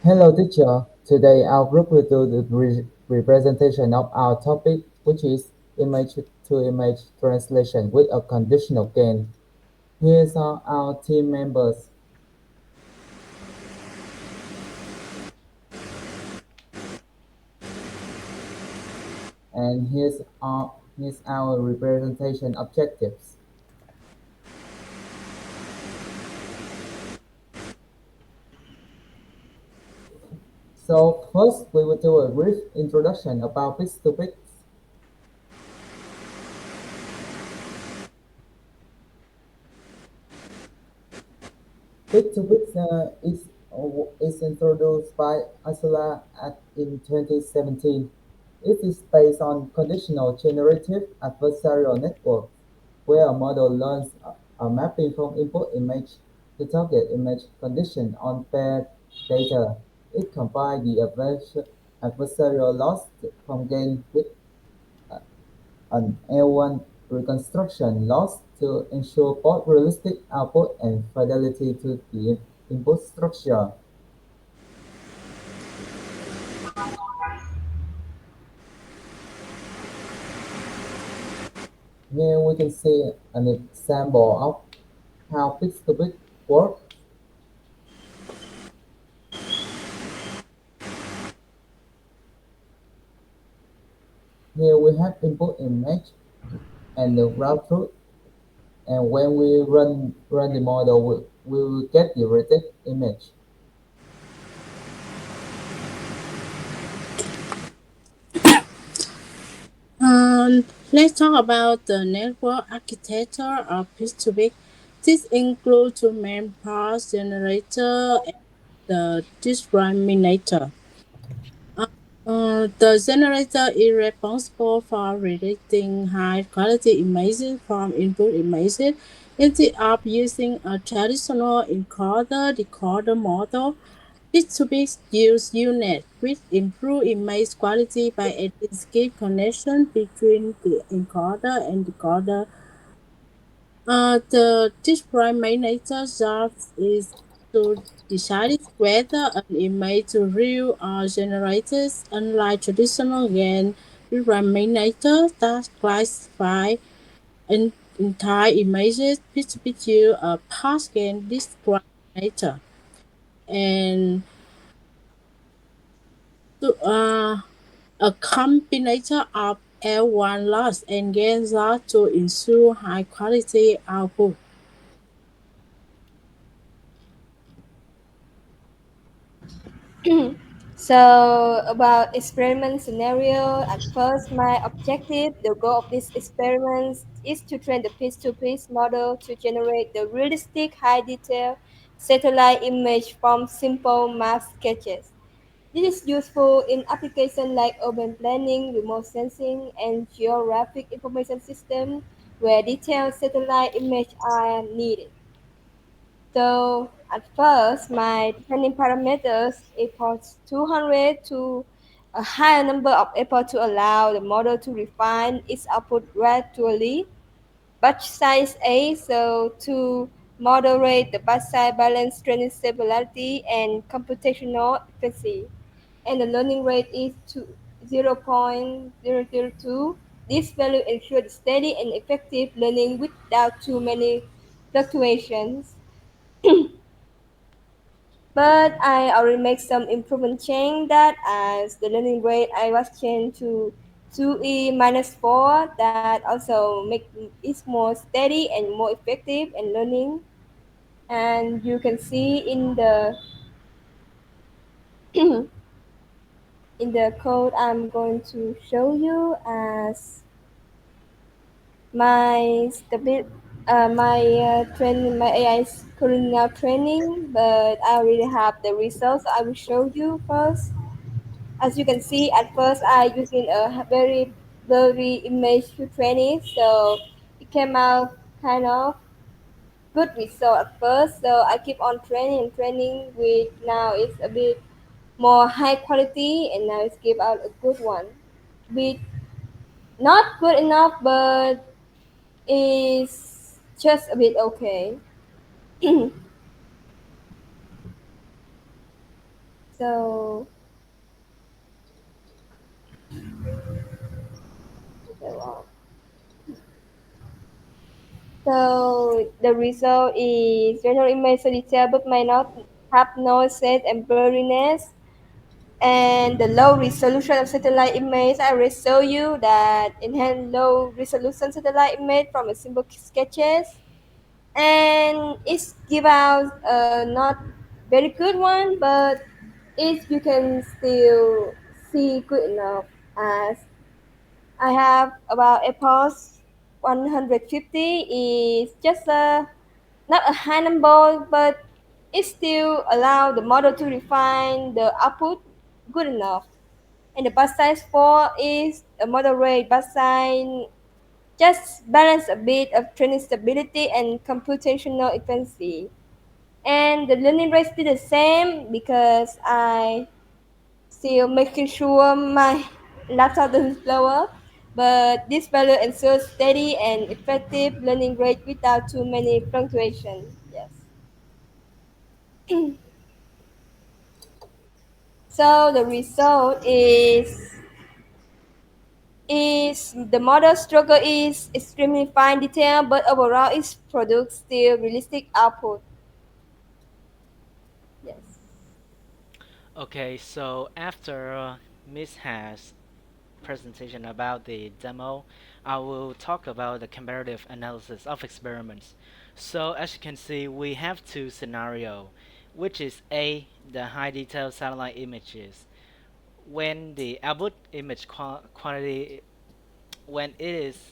Hello teacher, today our group will do the representation of our topic which is image-to-image translation with a conditional GAN. Here are our team members and here's our representation objectives. So first we will do a brief introduction about pix2pix. Pix2pix is introduced by Ursula in 2017. It is based on conditional generative adversarial network, where a model learns a mapping from input image to target image condition on paired data. It combines the adversarial loss from gain with an L1 reconstruction loss to ensure both realistic output and fidelity to the input structure. Here we can see an example of how pix-to-pix works. Here we have input image and the route truth, and when we run the model, we will get the rated image. Let's talk about the network architecture of pix2pix. This includes the main parse generator and the discriminator. The generator is responsible for redirecting high quality images from input images instead of using a traditional encoder decoder model. Bit-to-bit use UNet, which improve image quality by adding skip connection between the encoder and decoder. The discriminator job is to decide whether an image is real or generated, unlike traditional GAN discriminator that classify entire images. Bit-to-bit use a past GAN discriminator. And to, a combination of L1 loss and gain loss to ensure high quality output. So about experiment scenario, at first my objective, the goal of this experiment is to train the piece-to-piece model to generate the realistic high detail satellite image from simple map sketches. This is useful in applications like urban planning, remote sensing, and geographic information system where detailed satellite images are needed. So at first, my training parameters equals 200 to a higher number of efforts to allow the model to refine its output gradually. Batch size A, so to moderate the batch size balance training stability and computational efficiency. And the learning rate is to 0.002. This value ensures steady and effective learning without too many fluctuations. But I already make some improvement change that as the learning rate I was changed to 2e minus 4 that also make it more steady and more effective in learning. And you can see in the code I'm going to show you as my stabil my AI is currently now training, but I already have the results. I will show you first. As you can see, at first I using a very blurry image to train it, so it came out kind of good result at first. So I keep on training and training with now it's a bit more high quality and now it's give out a good one. Bit not good enough, but is just a bit okay. So, so the result is general image so detailed but might not have noise and blurriness. And the low resolution of satellite image, I already show you that enhance low resolution satellite image from a simple sketches. And it's give out a not very good one, but it you can still see good enough as I have about AirPods 150 is just a not a high number, but it still allow the model to refine the output good enough. And the bus size 4 is a moderate bus size, just balance a bit of training stability and computational efficiency. And the learning rate still the same because I still making sure my laptop doesn't slow up. But this value ensures steady and effective learning rate without too many fluctuations. Yes. So the result is the model structure is extremely fine detail, but overall it produces still realistic output. Yes. Okay, so after Miss has presentation about the demo, I will talk about the comparative analysis of experiments. So as you can see, we have two scenario, which is A, the high detail satellite images. When the output image quantity, when it is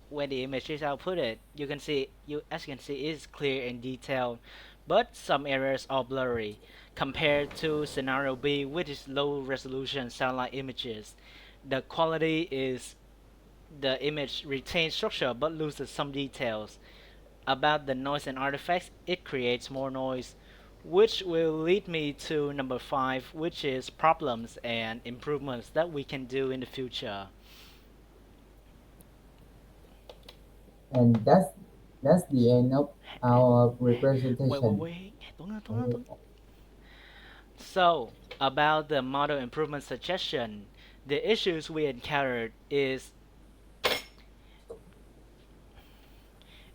when the image is outputted, you can see you as you can see it is clear and detailed, but some areas are blurry compared to scenario B, which is low resolution satellite images. The quality is the image retains structure but loses some details. About the noise and artifacts, it creates more noise, which will lead me to number 5, which is problems and improvements that we can do in the future. And that's the end of our Wait, wait, representation. wait. So, about the model improvement suggestion, the issues we encountered is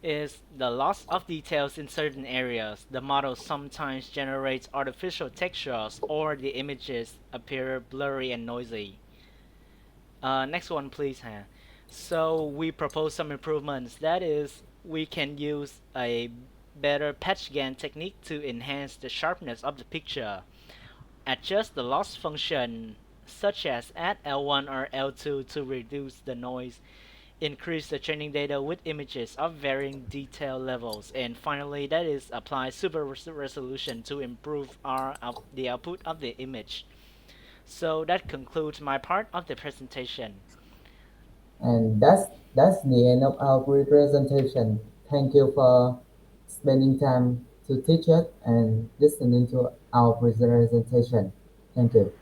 the loss of details in certain areas. The model sometimes generates artificial textures or the images appear blurry and noisy. Next one, please, huh? So we propose some improvements. That is, we can use a better patch GAN technique to enhance the sharpness of the picture. Adjust the loss function, such as add L1 or L2 to reduce the noise. Increase the training data with images of varying detail levels. And finally, that is apply super resolution to improve the output of the image. So that concludes my part of the presentation. And that's the end of our presentation. Thank you for spending time to teach us and listening to our presentation. Thank you.